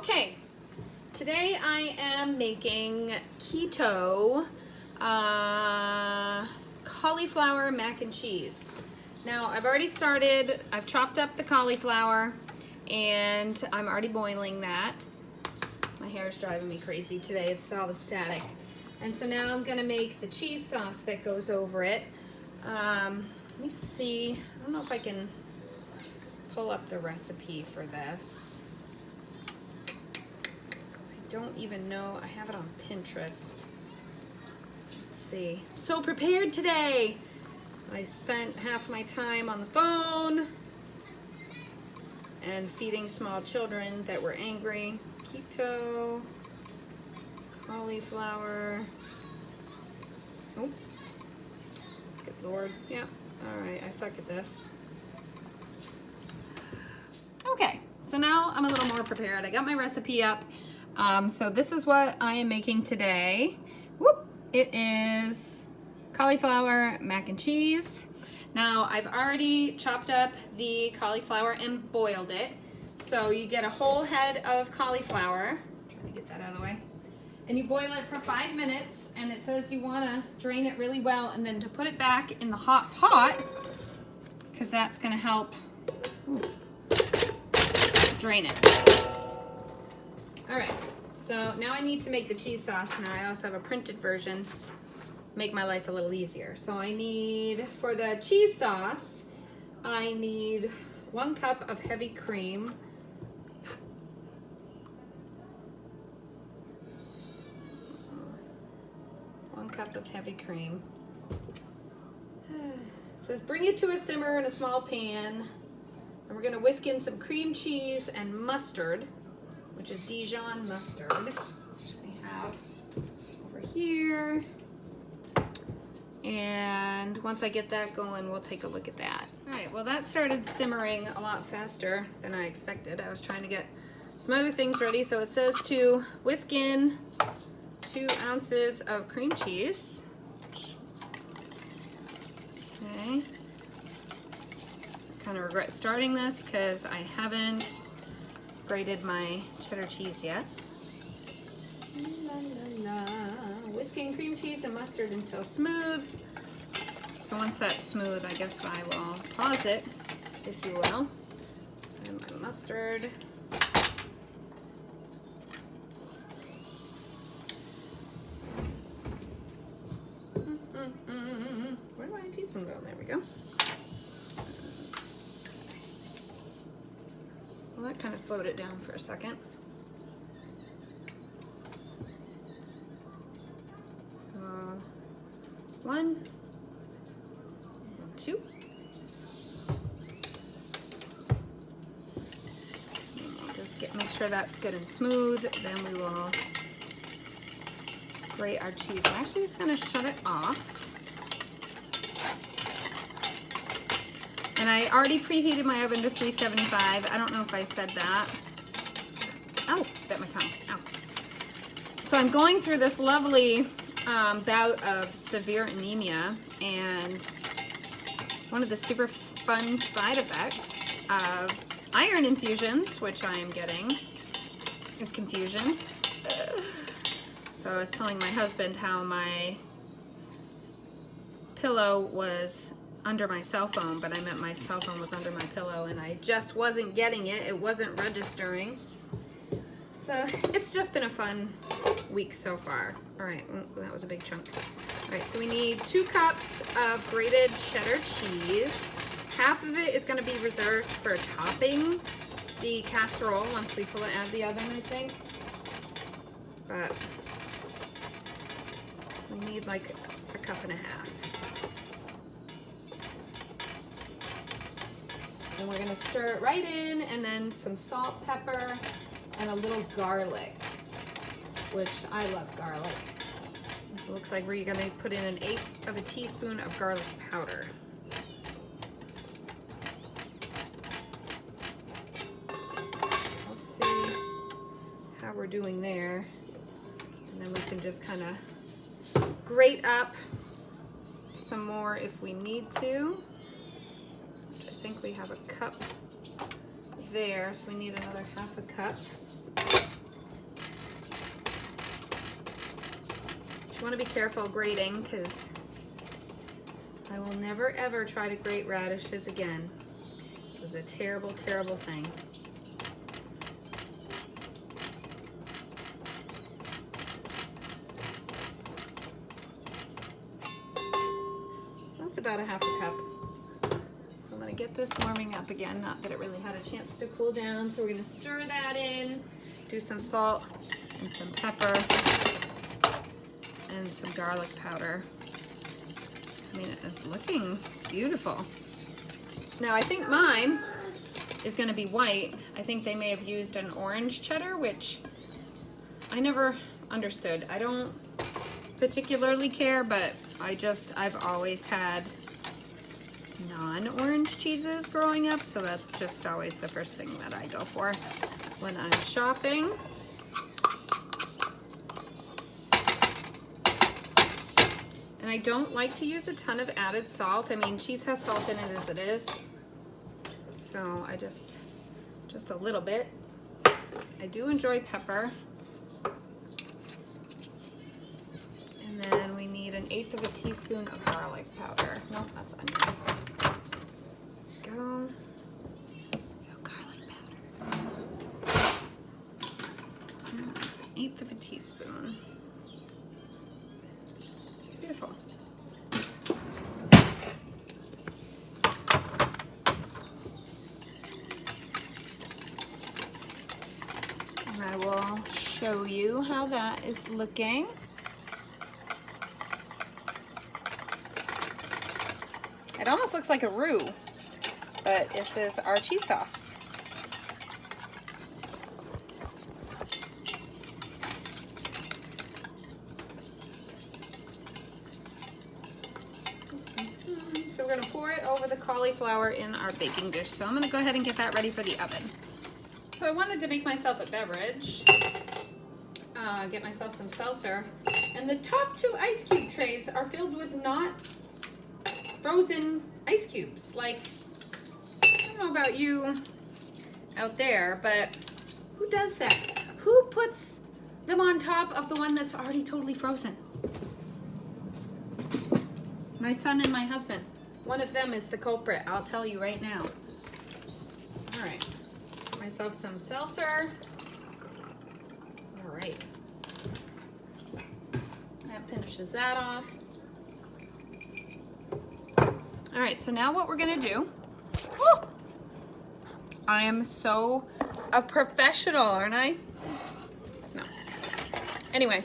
Okay, today I am making keto cauliflower mac and cheese. Now I've already started, I've chopped up the cauliflower and I'm already boiling that. My hair is driving me crazy today, it's all the static. And so now I'm gonna make the cheese sauce that goes over it. Let me see, I don't know if I can pull up the recipe for this. I don't even know, I have it on Pinterest. Let's see, so prepared today. I spent half my time on the phone and feeding small children that were angry. Keto, cauliflower. Oh, good Lord, yeah, all right, I suck at this. Okay, so now I'm a little more prepared. I got my recipe up. So this is what I am making today. Whoop! It is cauliflower mac and cheese. Now I've already chopped up the cauliflower and boiled it. So you get a whole head of cauliflower. I'm trying to get that out of the way. And you boil it for 5 minutes, and it says you want to drain it really well and then to put it back in the hot pot, because that's going to help drain it. All right, so now I need to make the cheese sauce. Now I also have a printed version, make my life a little easier. So I need, for the cheese sauce, I need 1 cup of heavy cream. One cup of heavy cream. It says bring it to a simmer in a small pan. And we're gonna whisk in some cream cheese and mustard, which is Dijon mustard, which I have over here. And once I get that going, we'll take a look at that. All right, well that started simmering a lot faster than I expected. I was trying to get some other things ready. So it says to whisk in 2 ounces of cream cheese. Okay. Kind of regret starting this because I haven't grated my cheddar cheese yet. La, la, la. Whisking cream cheese and mustard until smooth. So once that's smooth, I guess I will pause it, if you will. So my mustard. Where did my teaspoon go? There we go. Well, that kind of slowed it down for a second. So 1 and 2. We'll just make sure that's good and smooth. Then we will grate our cheese. I'm actually just going to shut it off. And I already preheated my oven to 375. I don't know if I said that. Oh, bit my tongue. Ow. So I'm going through this lovely bout of severe anemia, and one of the super fun side effects of iron infusions, which I am getting, is confusion. So I was telling my husband how my pillow was under my cell phone, but I meant my cell phone was under my pillow and I just wasn't getting it. It wasn't registering. So it's just been a fun week so far. All right, that was a big chunk. All right, so we need 2 cups of grated cheddar cheese. Half of it is gonna be reserved for topping the casserole once we pull it out of the oven, I think. But, so we need like 1.5 cups. And we're gonna stir it right in, and then some salt, pepper, and a little garlic, which I love garlic. It looks like we're gonna put in 1/8 of a teaspoon of garlic powder. Let's see how we're doing there. And then we can just kind of grate up some more if we need to. I think we have a cup there, so we need another 1/2 cup. You want to be careful grating because I will never ever try to grate radishes again. It was a terrible, terrible thing. So that's about a half a cup. So I'm going to get this warming up again, not that it really had a chance to cool down. So we're going to stir that in, do some salt and some pepper and some garlic powder. I mean, it's looking beautiful. Now I think mine is going to be white. I think they may have used an orange cheddar, which I never understood. I don't particularly care, but I've always had non-orange cheeses growing up, so that's just always the first thing that I go for when I'm shopping. And I don't like to use a ton of added salt. I mean, cheese has salt in it as it is. So I just a little bit. I do enjoy pepper. And then we need 1/8 of a teaspoon of garlic powder. Nope, that's onion. Go. So garlic powder. And that's 1/8 of a teaspoon. Beautiful. And I will show you how that is looking. It almost looks like a roux, but this is our cheese sauce. So we're going to pour it over the cauliflower in our baking dish. So I'm going to go ahead and get that ready for the oven. So I wanted to make myself a beverage, get myself some seltzer, and the top 2 ice cube trays are filled with not frozen ice cubes. Like, I don't know about you out there, but who does that? Who puts them on top of the one that's already totally frozen? My son and my husband. One of them is the culprit, I'll tell you right now. All right, get myself some seltzer. All right, that finishes that off. All right, so now what we're gonna do, woo, I am so a professional, aren't I? No. Anyway,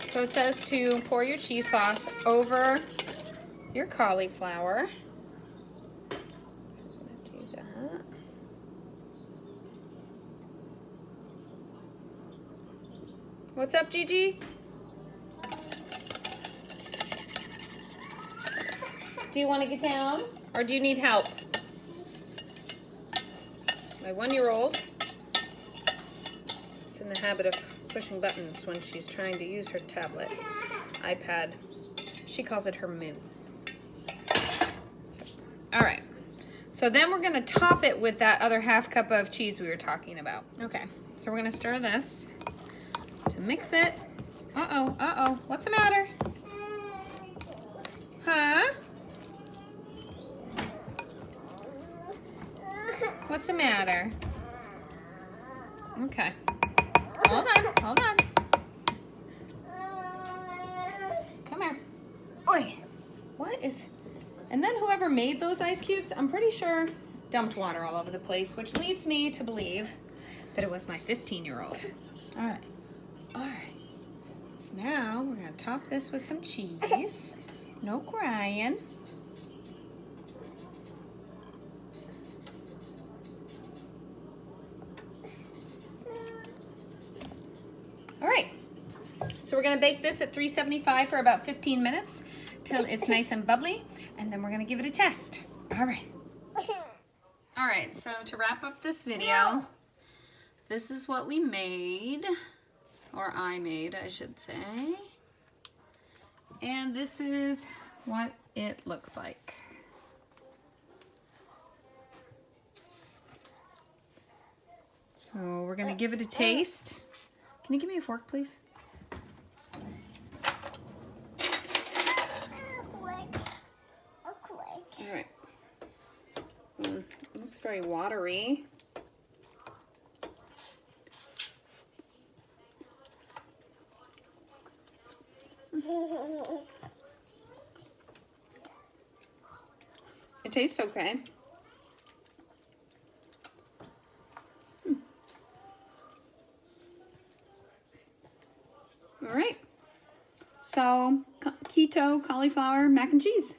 so it says to pour your cheese sauce over your cauliflower. Do that. What's up, Gigi? Do you want to get down, or do you need help? My 1-year-old is in the habit of pushing buttons when she's trying to use her tablet, iPad. She calls it her moo. So, all right, so then we're gonna top it with that other half cup of cheese we were talking about. Okay, so we're gonna stir this to mix it. Uh-oh, uh-oh, what's the matter? Huh? What's the matter? Okay. Hold on, hold on. Come here. Oi! What is... And then whoever made those ice cubes, I'm pretty sure, dumped water all over the place, which leads me to believe that it was my 15-year-old. All right. All right. So now we're going to top this with some cheese. No crying. All right, so we're gonna bake this at 375 for about 15 minutes till it's nice and bubbly, and then we're gonna give it a test. All right. All right, so to wrap up this video, this is what we made, or I made, I should say. And this is what it looks like. So we're gonna give it a taste. Can you give me a fork, please? very watery. It tastes okay. All right. So, keto cauliflower mac and cheese.